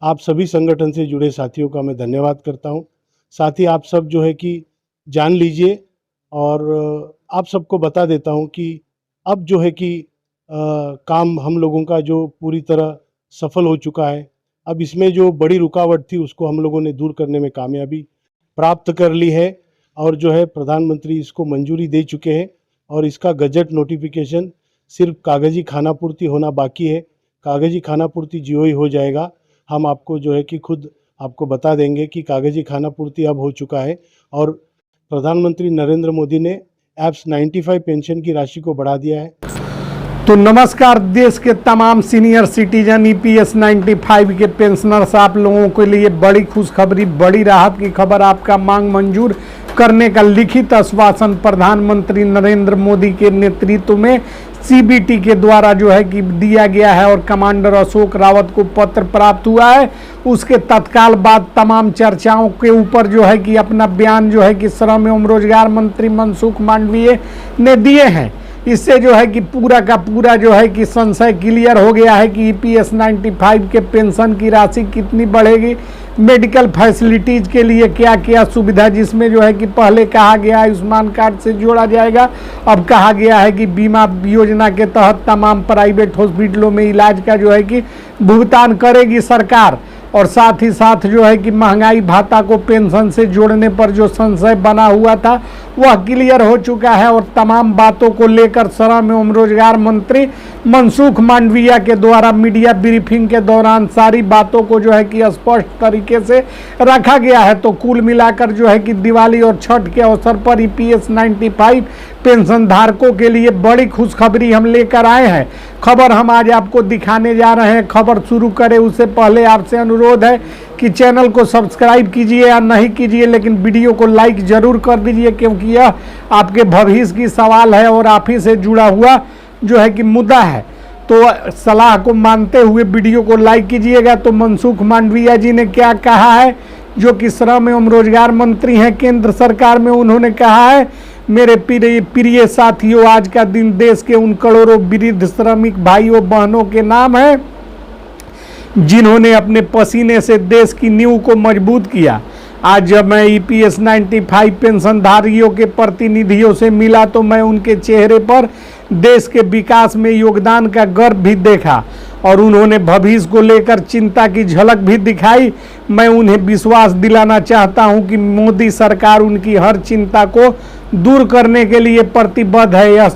आप सभी संगठन से जुड़े साथियों का मैं धन्यवाद करता हूँ। साथ ही आप सब जो है कि जान लीजिए और आप सबको बता देता हूँ कि अब जो है कि काम हम लोगों का जो पूरी तरह सफल हो चुका है। अब इसमें जो बड़ी रुकावट थी उसको हम लोगों ने दूर करने में कामयाबी प्राप्त कर ली है और जो है प्रधानमंत्री इसको मंजूरी दे चुके हैं और इसका गजट नोटिफिकेशन सिर्फ कागजी खानापूर्ति होना बाकी है। कागजी खानापूर्ति जो ही हो जाएगा हम आपको जो है कि खुद आपको बता देंगे कि कागजी खानापूर्ति अब हो चुका है और प्रधानमंत्री नरेंद्र मोदी ने एप्स 95 पेंशन की राशि को बढ़ा दिया है। तो नमस्कार देश के तमाम सीनियर सिटीजन ईपीएस 95 के पेंशनर्स, आप लोगों के लिए बड़ी खुशखबरी, बड़ी राहत की खबर। आपका मांग मंजूर करने का लिखित आश्वासन प्रधानमंत्री नरेंद्र मोदी के नेतृत्व में सीबीटी के द्वारा जो है कि दिया गया है और कमांडर अशोक रावत को पत्र प्राप्त हुआ है। उसके तत्काल बाद तमाम चर्चाओं के ऊपर जो है कि अपना बयान जो है कि श्रम एवं रोजगार मंत्री मनसुख मांडवीय ने दिए हैं। इससे जो है कि पूरा का पूरा जो है कि संशय क्लियर हो गया है कि ईपीएस 95 के पेंशन की राशि कितनी बढ़ेगी, मेडिकल फैसिलिटीज के लिए क्या क्या सुविधा, जिसमें जो है कि पहले कहा गया आयुष्मान कार्ड से जोड़ा जाएगा, अब कहा गया है कि बीमा योजना के तहत तमाम प्राइवेट हॉस्पिटलों में इलाज का जो है कि भुगतान करेगी सरकार। और साथ ही साथ जो है कि महंगाई भत्ता को पेंशन से जोड़ने पर जो संशय बना हुआ था वह क्लियर हो चुका है और तमाम बातों को लेकर श्रम एवं रोजगार मंत्री मनसुख मांडविया के द्वारा मीडिया ब्रीफिंग के दौरान सारी बातों को जो है कि स्पष्ट तरीके से रखा गया है। तो कुल मिलाकर जो है कि दिवाली और छठ के अवसर पर ईपीएस 95 पेंशन धारकों के लिए बड़ी खुशखबरी हम लेकर आए हैं। खबर हम आज आपको दिखाने जा रहे हैं। खबर शुरू करें उससे पहले आपसे अनुरोध है कि चैनल को सब्सक्राइब कीजिए या नहीं कीजिए, लेकिन वीडियो को लाइक जरूर कर दीजिए, क्योंकि यह आपके भविष्य की सवाल है और आप ही से जुड़ा हुआ जो है कि मुद्दा है। तो सलाह को मानते हुए वीडियो को लाइक कीजिएगा। तो मनसुख मांडविया जी ने क्या कहा है, जो कि श्रम एवं रोजगार मंत्री हैं केंद्र सरकार में, उन्होंने कहा है, मेरे प्रिय साथियों, आज का दिन देश के उन करोड़ों वृद्ध श्रमिक भाइयों बहनों के नाम है जिन्होंने अपने पसीने से देश की नींव को मजबूत किया। आज जब मैं ईपीएस 95 पेंशनधारियों के प्रतिनिधियों से मिला तो मैं उनके चेहरे पर देश के विकास में योगदान का गर्व भी देखा और उन्होंने भविष्य को लेकर चिंता की झलक भी दिखाई। मैं उन्हें विश्वास दिलाना चाहता हूं कि मोदी सरकार उनकी हर चिंता को दूर करने के लिए प्रतिबद्ध है। यह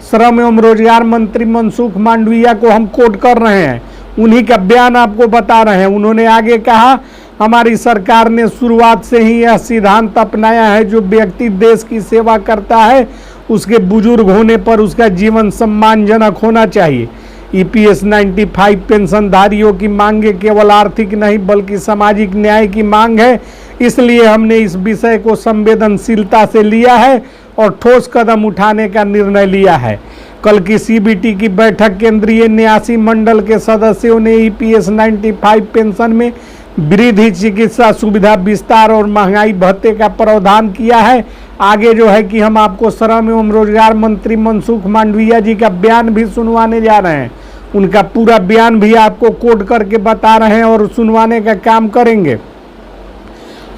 श्रम एवं रोजगार मंत्री मनसुख मांडविया को हम कोट कर रहे हैं, उन्हीं का बयान आपको बता रहे हैं। उन्होंने आगे कहा, हमारी सरकार ने शुरुआत से ही यह सिद्धांत अपनाया है, जो व्यक्ति देश की सेवा करता है उसके बुजुर्ग होने पर उसका जीवन सम्मानजनक होना चाहिए। ईपीएस 95 पेंशनधारियों की मांगे केवल आर्थिक नहीं बल्कि सामाजिक न्याय की मांग है, इसलिए हमने इस विषय को संवेदनशीलता से लिया है और ठोस कदम उठाने का निर्णय लिया है। कल की सीबीटी की बैठक केंद्रीय न्यासी मंडल के सदस्यों ने ईपीएस 95 पेंशन में वृद्धि, चिकित्सा सुविधा विस्तार और महंगाई भत्ते का प्रावधान किया है। आगे जो है कि हम आपको श्रम एवं रोजगार मंत्री मनसुख मांडविया जी का बयान भी सुनवाने जा रहे हैं। उनका पूरा बयान भी आपको कोट करके बता रहे हैं और सुनवाने का काम करेंगे।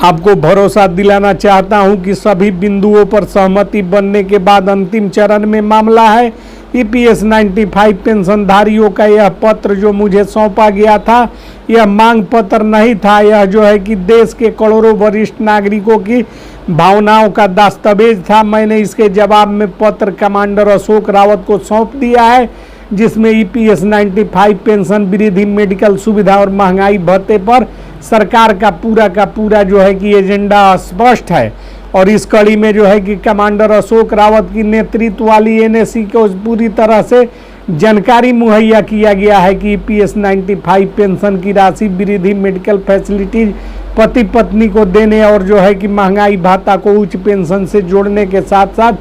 आपको भरोसा दिलाना चाहता हूं कि सभी बिंदुओं पर सहमति बनने के बाद अंतिम चरण में मामला है। ईपीएस 95 पेंशनधारियों का यह पत्र जो मुझे सौंपा गया था, यह मांग पत्र नहीं था, यह जो है कि देश के करोड़ों वरिष्ठ नागरिकों की भावनाओं का दस्तावेज था। मैंने इसके जवाब में पत्र कमांडर अशोक रावत को सौंप दिया है, जिसमें ईपीएस 95 पेंशन वृद्धि, मेडिकल सुविधा और महंगाई भत्ते पर सरकार का पूरा जो है कि एजेंडा स्पष्ट है। और इस कड़ी में जो है कि कमांडर अशोक रावत की नेतृत्व वाली एनएसी को पूरी तरह से जानकारी मुहैया किया गया है कि ईपीएस 95 पेंशन की राशि वृद्धि, मेडिकल फैसिलिटीज पति पत्नी को देने और जो है कि महंगाई भत्ता को उच्च पेंशन से जोड़ने के साथ साथ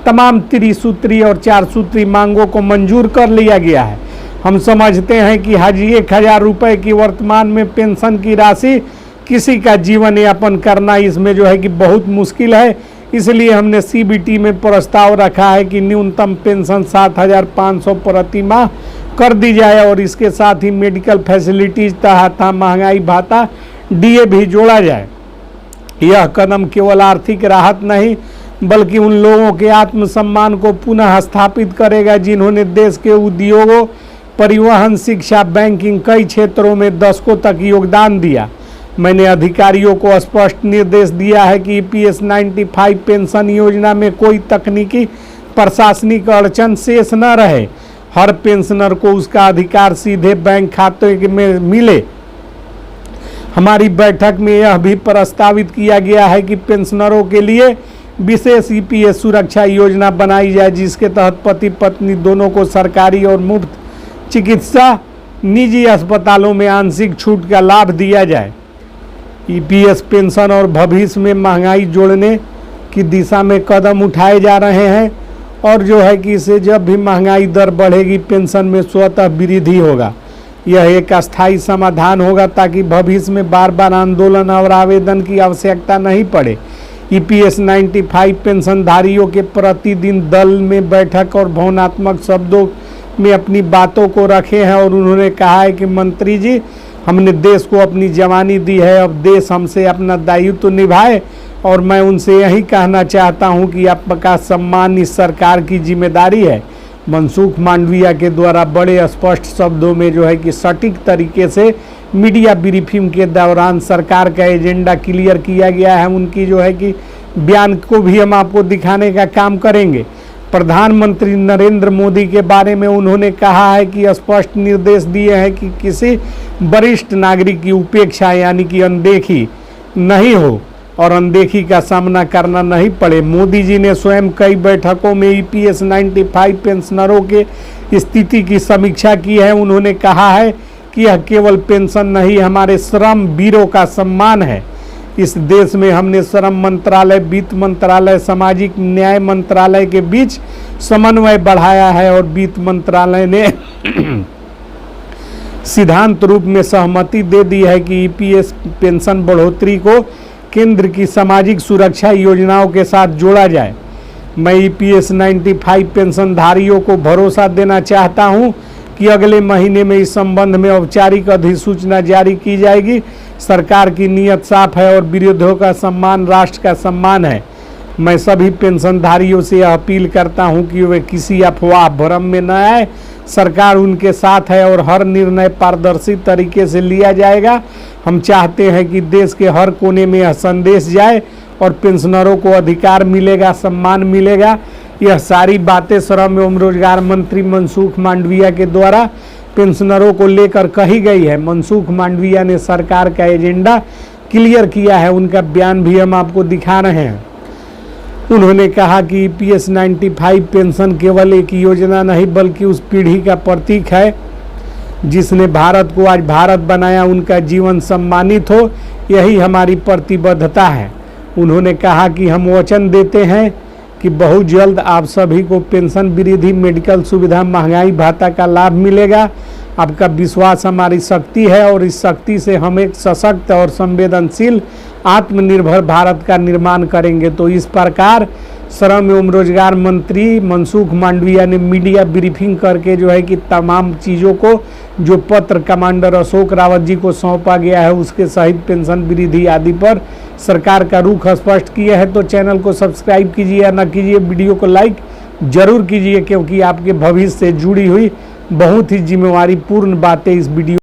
तमाम त्रिसूत्री और 4 सूत्री मांगों को मंजूर कर लिया गया है। हम समझते हैं कि 1000 रुपये की वर्तमान में पेंशन की राशि किसी का जीवन यापन करना इसमें जो है कि बहुत मुश्किल है, इसलिए हमने सीबीटी में प्रस्ताव रखा है कि न्यूनतम पेंशन 7500 प्रति माह कर दी जाए और इसके साथ ही मेडिकल फैसिलिटीज तथा महंगाई भत्ता डीए भी जोड़ा जाए। यह कदम केवल आर्थिक राहत नहीं बल्कि उन लोगों के आत्मसम्मान को पुनः स्थापित करेगा जिन्होंने देश के उद्योगों, परिवहन, शिक्षा, बैंकिंग कई क्षेत्रों में दशकों तक योगदान दिया। मैंने अधिकारियों को स्पष्ट निर्देश दिया है कि EPS 95 पेंशन योजना में कोई तकनीकी प्रशासनिक अड़चन शेष न रहे। हर पेंशनर को उसका अधिकार सीधे बैंक खाते में मिले। हमारी बैठक में यह भी प्रस्तावित किया गया है कि पेंशनरों के लिए विशेष EPS सुरक्षा योजना बनाई जाए जिसके तहत पति पत्नी दोनों को सरकारी और मुफ्त चिकित्सा निजी अस्पतालों में आंशिक छूट का लाभ दिया जाए। EPS पेंशन और भविष्य में महंगाई जोड़ने की दिशा में कदम उठाए जा रहे हैं और जो है कि इसे जब भी महंगाई दर बढ़ेगी पेंशन में स्वतः वृद्धि होगा। यह एक अस्थायी समाधान होगा ताकि भविष्य में बार बार आंदोलन और आवेदन की आवश्यकता नहीं पड़े। EPS 95 पेंशनधारियों के प्रतिदिन दल में बैठक और भावनात्मक शब्दों में अपनी बातों को रखे हैं और उन्होंने कहा है कि मंत्री जी, हमने देश को अपनी जवानी दी है, अब देश हमसे अपना दायित्व तो निभाए और मैं उनसे यही कहना चाहता हूं कि आपका सम्मान इस सरकार की जिम्मेदारी है। मनसुख मांडविया के द्वारा बड़े स्पष्ट शब्दों में जो है कि सटीक तरीके से मीडिया ब्रीफिंग के दौरान सरकार का एजेंडा क्लियर किया गया है। उनकी जो है कि बयान को भी हम आपको दिखाने का काम करेंगे। प्रधानमंत्री नरेंद्र मोदी के बारे में उन्होंने कहा है कि स्पष्ट निर्देश दिए हैं कि किसी वरिष्ठ नागरिक की उपेक्षा यानी कि अनदेखी नहीं हो और अनदेखी का सामना करना नहीं पड़े। मोदी जी ने स्वयं कई बैठकों में EPS 95 पेंशनरों के स्थिति की समीक्षा की है। उन्होंने कहा है कि यह केवल पेंशन नहीं, हमारे श्रम वीरों का सम्मान है। इस देश में हमने श्रम मंत्रालय, वित्त मंत्रालय, सामाजिक न्याय मंत्रालय के बीच समन्वय बढ़ाया है और वित्त मंत्रालय ने सिद्धांत रूप में सहमति दे दी है कि EPS पेंशन बढ़ोतरी को केंद्र की सामाजिक सुरक्षा योजनाओं के साथ जोड़ा जाए। मैं EPS 95 पेंशनधारियों को भरोसा देना चाहता हूं कि अगले महीने में इस संबंध में औपचारिक अधिसूचना जारी की जाएगी। सरकार की नीयत साफ है और विरोधियों का सम्मान राष्ट्र का सम्मान है। मैं सभी पेंशनधारियों से यह अपील करता हूं कि वे किसी अफवाह भ्रम में न आए। सरकार उनके साथ है और हर निर्णय पारदर्शी तरीके से लिया जाएगा। हम चाहते हैं कि देश के हर कोने में यह संदेश जाए और पेंशनरों को अधिकार मिलेगा, सम्मान मिलेगा। यह सारी बातें श्रम एवं रोजगार मंत्री मनसुख मांडविया के द्वारा पेंशनरों को लेकर कही गई है। मनसुख मांडविया ने सरकार का एजेंडा क्लियर किया है, उनका बयान भी हम आपको दिखा रहे हैं। उन्होंने कहा कि EPS 95 पेंशन केवल एक योजना नहीं बल्कि उस पीढ़ी का प्रतीक है जिसने भारत को आज भारत बनाया। उनका जीवन सम्मानित हो, यही हमारी प्रतिबद्धता है। उन्होंने कहा कि हम वचन देते हैं कि बहुत जल्द आप सभी को पेंशन वृद्धि, मेडिकल सुविधा, महंगाई भत्ता का लाभ मिलेगा। आपका विश्वास हमारी शक्ति है और इस शक्ति से हम एक सशक्त और संवेदनशील आत्मनिर्भर भारत का निर्माण करेंगे। तो इस प्रकार श्रम एवं रोजगार मंत्री मनसुख मांडविया ने मीडिया ब्रीफिंग करके जो है कि तमाम चीज़ों को जो पत्र कमांडर अशोक रावत जी को सौंपा गया है उसके सहित पेंशन वृद्धि आदि पर सरकार का रुख स्पष्ट किया है। तो चैनल को सब्सक्राइब कीजिए या न कीजिए, वीडियो को लाइक जरूर कीजिए क्योंकि आपके भविष्य से जुड़ी हुई बहुत ही जिम्मेवारी पूर्ण बातें इस वीडियो